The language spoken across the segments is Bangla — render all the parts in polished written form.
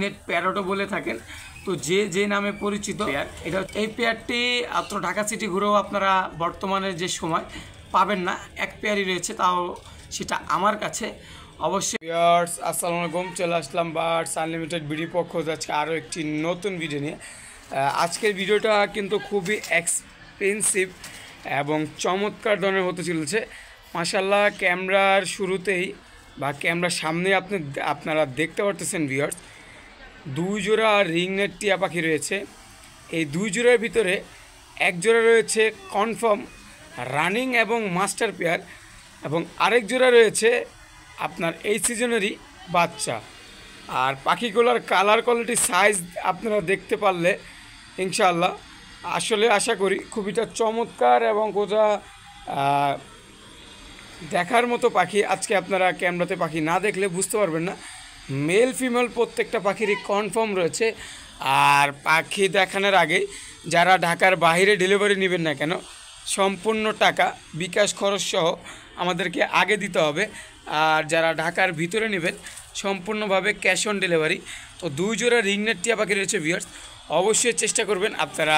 নেট প্যারোটও বলে থাকেন। তো যে যে নামে পরিচিত পেয়ার, এটা এই পেয়ারটি মাত্র ঢাকা সিটি ঘুরেও আপনারা বর্তমানে যে সময় পাবেন না, এক পেয়ারই রয়েছে, তাও সেটা আমার কাছে। অবশ্যই ভিউয়ার্স, আসসালামু আলাইকুম, চলে আসলাম বার্ডস আনলিমিটেড বিডি পক্ষ আজকে আরও একটি নতুন ভিডিও নিয়ে। আজকের ভিডিওটা কিন্তু খুবই এক্সপেন্সিভ এবং চমৎকার ধরনের হতে চলেছে। মাশাআল্লাহ, ক্যামেরার শুরুতেই বা ক্যামেরার সামনে আপনারা দেখতে পারতেছেন ভিউয়ার্স, দুই জোড়া রিংনেট টিয়া পাখি রয়েছে। এই দুই জোড়ার ভিতরে এক জোড়া রয়েছে কনফার্ম রানিং এবং মাস্টার পেয়ার, এবং আরেক জোড়া রয়েছে আপনার এই সিজনেরই বাচ্চা। আর পাখিগুলোর কালার কোয়ালিটি সাইজ আপনারা দেখতে পারলে ইনশাআল্লাহ আসলে আশা করি খুবইটা চমৎকার এবং কোথা দেখার মতো পাখি। আজকে আপনারা ক্যামেরাতে পাখি না দেখলে বুঝতে পারবেন না। মেল ফিমেল প্রত্যেকটা পাখিরই কনফার্ম রয়েছে। আর পাখি দেখানোর আগে যারা ঢাকার বাইরে ডেলিভারি নেবেন না কেন, সম্পূর্ণ টাকা বিকাশ খরচ সহ আমাদেরকে আগে দিতে হবে। আর যারা ঢাকার ভিতরে নেবেন সম্পূর্ণভাবে ক্যাশ অন ডেলিভারি। তো দুই জোড়া রিংনেট টিয়া পাখি রয়েছে ভিউয়ার্স, অবশ্যই চেষ্টা করবেন আপনারা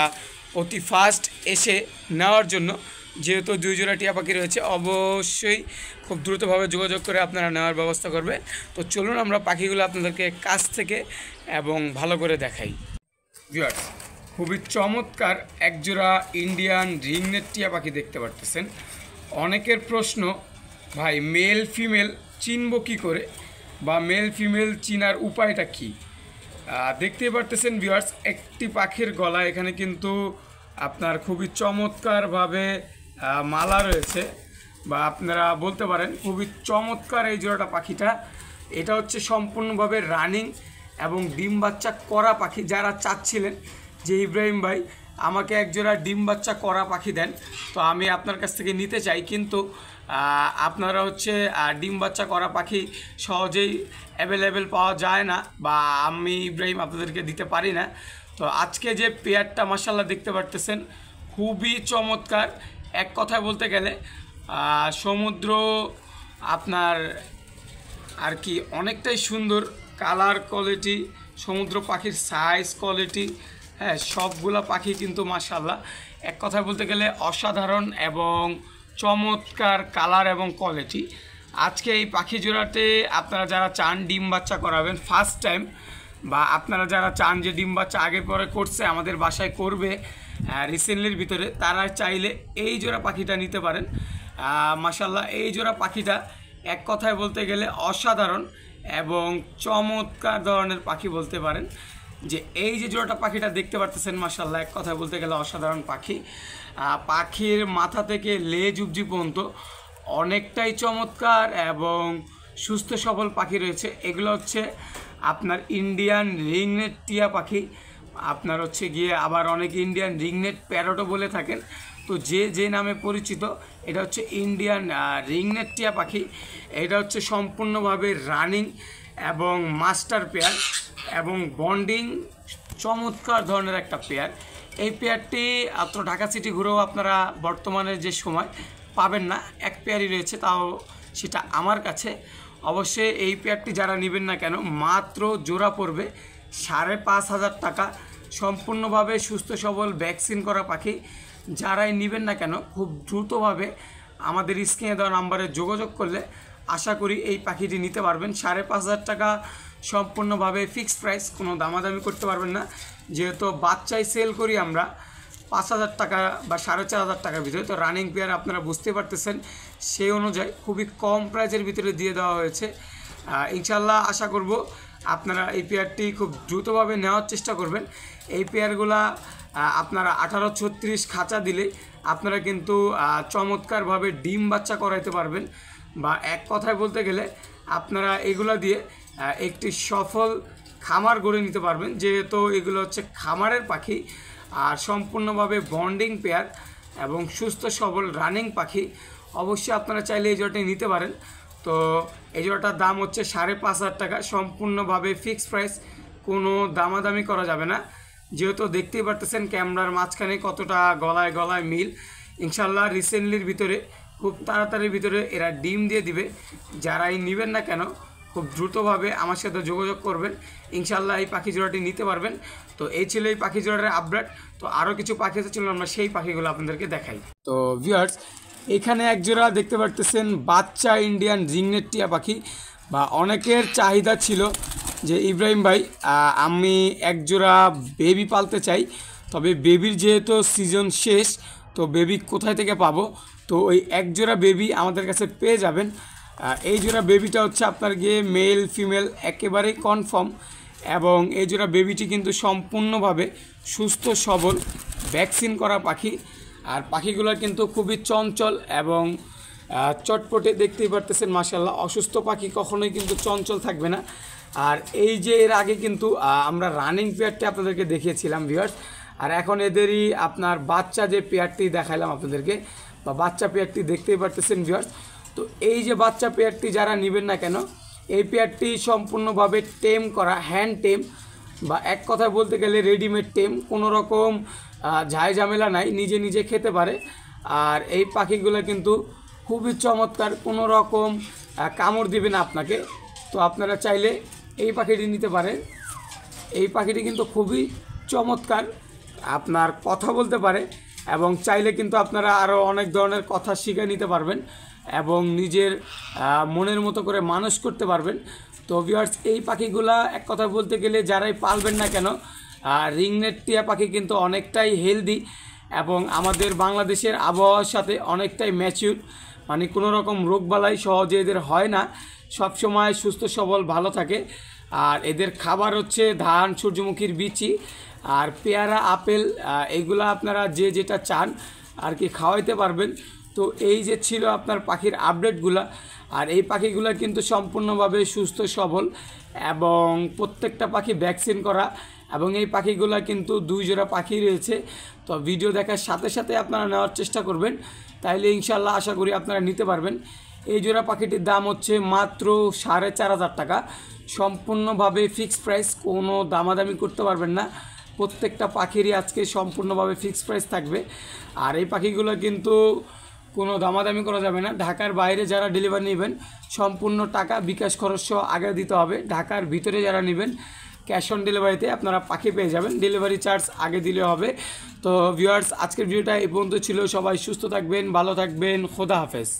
অতি ফাস্ট এসে নেওয়ার জন্য। যেহেতু দুই জোড়া টিয়া পাখি রয়েছে, অবশ্যই খুব দ্রুতভাবে যোগাযোগ করে আপনারা নেওয়ার ব্যবস্থা করবে। তো চলুন আমরা পাখিগুলো আপনাদেরকে কাছ থেকে এবং ভালো করে দেখাই। ভিউয়ার্স, খুবই চমৎকার একজোড়া ইন্ডিয়ান রিংনেট টিয়া পাখি দেখতে পারতেছেন। অনেকের প্রশ্ন, ভাই মেল ফিমেল চিনব কী করে, বা মেল ফিমেল চিনার উপায়টা কী? দেখতেই পারতেছেন ভিউয়ার্স, একটি পাখির গলা এখানে কিন্তু আপনার খুবই চমৎকারভাবে মালা রয়েছে, বা আপনারা বলতে পারেন খুবই চমৎকার এই জোড়াটা পাখিটা। এটা হচ্ছে সম্পূর্ণভাবে রানিং এবং ডিম বাচ্চা করা পাখি। যারা চাচ্ছিলেন যে ইব্রাহিম ভাই আমাকে একজোড়া ডিম বাচ্চা করা পাখি দেন, তো আমি আপনার কাছ থেকে নিতে চাই, কিন্তু আপনারা হচ্ছে ডিম বাচ্চা করা পাখি সহজেই অ্যাভেলেবেল পাওয়া যায় না, বা আমি ইব্রাহিম আপনাদেরকে দিতে পারি না। তো আজকে যে পেয়ারটা মাশাআল্লাহ দেখতে পারতেছেন খুবই চমৎকার। এক কথায় বলতে গেলে সমুদ্র আপনার আর কি অনেকটাই সুন্দর কালার কোয়ালিটি, সমুদ্র পাখির সাইজ কোয়ালিটি, হ্যাঁ সবগুলা পাখি কিন্তু মাশাআল্লাহ এক কথায় বলতে গেলে অসাধারণ এবং চমৎকার কালার এবং কোয়ালিটি। আজকে এই পাখি জোড়াতে আপনারা যারা চান ডিম বাচ্চা করাবেন ফার্স্ট টাইম, বা আপনারা যারা চান যে ডিম বাচ্চা আগে পরে করছে আমাদের বাসায় করবে রিসেন্টলির ভিতরে, তারা চাইলে এই জোড়া পাখিটা নিতে পারেন। মাশাআল্লাহ, এই জোড়া পাখিটা এক কথায় বলতে গেলে অসাধারণ এবং চমৎকার ধরনের পাখি বলতে পারেন। যে এই যে জোড়াটা পাখিটা দেখতে পারতেছেন মাশাআল্লাহ এক কথায় বলতে গেলে অসাধারণ পাখি। পাখির মাথা থেকে লেজ অবধি পর্যন্ত অনেকটাই চমৎকার এবং সুস্থ সবল পাখি রয়েছে। এগুলো হচ্ছে আপনার ইন্ডিয়ান রিংনেট টিয়া পাখি, আপনার হচ্ছে গিয়ে আবার অনেক ইন্ডিয়ান রিংনেট প্যারোটও বলে থাকেন। তো যে যে নামে পরিচিত, এটা হচ্ছে ইন্ডিয়ান রিংনেট টিয়া পাখি। এটা হচ্ছে সম্পূর্ণভাবে রানিং এবং মাস্টার পেয়ার এবং বন্ডিং চমৎকার ধরনের একটা পেয়ার। এই পেয়ারটি মাত্র ঢাকা সিটি ঘুরেও আপনারা বর্তমানে যে সময় পাবেন না, এক পেয়ারই রয়েছে, তাও সেটা আমার কাছে। অবশ্যই এই পেয়ারটি যারা নেবেন না কেন, মাত্র জোড়া পড়বে 5,500 টাকা। সম্পূর্ণভাবে সুস্থ সবল ভ্যাকসিন করা পাখি। যারাই নেবেন না কেন খুব দ্রুতভাবে আমাদের স্ক্রিনে দেওয়া নাম্বারে যোগাযোগ করলে আশা করি এই পাখিটি নিতে পারবেন। 5,500 টাকা সম্পূর্ণভাবে ফিক্সড প্রাইস, কোনো দামাদামি করতে পারবেন না। যেহেতু বাচ্চাই সেল করি আমরা 5,000 টাকা বা 4,500 টাকার ভিতরে, তো রানিং পেয়ার আপনারা বুঝতে পারতেছেন, সেই অনুযায়ী খুবই কম প্রাইসের ভিতরে দিয়ে দেওয়া হয়েছে। ইনশাল্লাহ আশা করব আপনারা এই পেয়ারটি খুব দ্রুতভাবে নেওয়ার চেষ্টা করবেন। এই পেয়ারগুলা আপনারা 18-36 খাঁচা দিলে আপনারা কিন্তু চমৎকারভাবে ডিম বাচ্চা করাইতে পারবেন, বা এক কথায় বলতে গেলে আপনারা এগুলা দিয়ে একটি সফল খামার গড়ে নিতে পারবেন। যেহেতু এগুলো হচ্ছে খামারের পাখি আর সম্পূর্ণভাবে বন্ডিং পেয়ার এবং সুস্থ সবল রানিং পাখি, অবশ্যই আপনারা চাইলে এই জোড়াটি নিতে পারেন। তো এই জোড়াটার দাম হচ্ছে 5,500 টাকা, সম্পূর্ণভাবে ফিক্সড প্রাইস, কোনো দামাদামি করা যাবে না। যেহেতু দেখতেই পারতেছেন ক্যামেরার মাঝখানে কতটা গলায় গলায় মিল। ইনশাল্লাহ রিসেন্টলির ভিতরে খুব তাড়াতাড়ির ভিতরে এরা ডিম দিয়ে দিবে। যারাই নেবেন না কেন খুব দ্রুতভাবে আমার সাথে যোগাযোগ করবেন, ইনশাল্লাহ এই পাখি জোড়াটি নিতে পারবেন। তো এই ছিল এই পাখি জোড়ার আপডেট। তো আরও কিছু পাখি আছে, ছিল আমরা সেই পাখিগুলো আপনাদেরকে দেখাই। তো ভিউয়ার্স, এখানে এক জোড়া দেখতে পারতেছেন বাচ্চা ইন্ডিয়ান রিংনেট টিয়া পাখি, বা অনেকের চাহিদা ছিল যে ইব্রাহিম ভাই আমি এক জোড়া বেবি পালতে চাই, তবে বেবির যেহেতু সিজন শেষ, তো বেবি কোথায় থেকে পাবো? তো ওই এক জোড়া বেবি আমাদের কাছে পেয়ে যাবেন। এই জোড়া বেবিটা হচ্ছে আপনার গিয়ে মেল ফিমেল একেবারেই কনফার্ম, এবং এই জোড়া বেবিটি কিন্তু সম্পূর্ণভাবে সুস্থ সবল ভ্যাকসিন করা পাখি। আর পাখিগুলো কিন্তু খুবই চঞ্চল এবং চটপটে, দেখতেই পারতেছেন মাশাআল্লাহ। অসুস্থ পাখি কখনোই কিন্তু চঞ্চল থাকবে না। আর এই যে এর আগে কিন্তু আমরা রানিং পেয়ারটি আপনাদেরকে দেখিয়েছিলাম ভিউয়ার্স, আর এখন এদেরই আপনার বাচ্চা যে পেয়ারটি দেখাইলাম আপনাদেরকে, বা বাচ্চা পেয়ারটি দেখতেই পারতেছেন ভিউয়ার্স। তো এই যে বাচ্চা পেয়ারটি যারা নেবেন না কেন, এই পেয়ারটি সম্পূর্ণভাবে টেম করা, হ্যান্ড টেম, বা এক কথায় বলতে গেলে রেডিমেড টেম, কোনো রকম ঝাই ঝামেলা নাই, নিজে নিজে খেতে পারে। আর এই পাখিগুলো কিন্তু খুবই চমৎকার, কোনো রকম কামড় দিবে না আপনাকে। তো আপনারা চাইলে এই পাখিটি নিতে পারেন। এই পাখিটি কিন্তু খুবই চমৎকার, আপনার কথা বলতে পারে, এবং চাইলে কিন্তু আপনারা আরও অনেক ধরনের কথা শিখে নিতে পারবেন এবং নিজের মনের মতো করে মানুষ করতে পারবেন। তো ভিউয়ার্স, এই পাখিগুলা এক কথা বলতে গেলে যারাই পালবেন না কেন, রিংনেট টিয়া পাখি কিন্তু অনেকটাই হেলদি এবং আমাদের বাংলাদেশের আবহাওয়ার সাথে অনেকটাই ম্যাচিউর, মানে কোনো রকম রোগবালাই সহজে এদের হয় না, সবসময় সুস্থ সবল ভালো থাকে। আর এদের খাবার হচ্ছে ধান, সূর্যমুখীর বিচি আর পেয়ারা, আপেল, এইগুলো আপনারা যে যেটা চান আর কি খাওয়াইতে পারবেন। তো এই যে ছিল আপনার পাখির আপডেটগুলো। আর এই পাখিগুলো কিন্তু সম্পূর্ণভাবে সুস্থ সবল এবং প্রত্যেকটা পাখি ভ্যাকসিন করা, এবং এই পাখিগুলো কিন্তু 2 জোড়া পাখি রয়েছে। তো ভিডিও দেখার সাথে সাথে আপনারা নেওয়ার চেষ্টা করবেন, তাইলে ইনশাল্লাহ আশা করি আপনারা নিতে পারবেন। এই জোড়া পাখিটির দাম হচ্ছে মাত্র 4,500 টাকা, সম্পূর্ণভাবে ফিক্সড প্রাইস, কোনো দামাদামি করতে পারবেন না। প্রত্যেকটা পাখিরই আজকে সম্পূর্ণভাবে ফিক্সড প্রাইস থাকবে। আর এই পাখিগুলো কিন্তু কোনো দামাদামি করা যাবে না। ঢাকার বাইরে যারা ডেলিভারি নেবেন সম্পূর্ণ টাকা বিকাশ খরচ সহ আগে দিতে হবে। ঢাকার ভিতরে যারা নেবেন ক্যাশ অন ডেলিভারিতে আপনারা পাখি পেয়ে যাবেন, ডেলিভারি চার্জ আগে দিলে হবে। তো ভিউয়ার্স, আজকের ভিডিওটা এই পর্যন্ত ছিল। সবাই সুস্থ থাকবেন, ভালো থাকবেন, খোদা হাফেজ।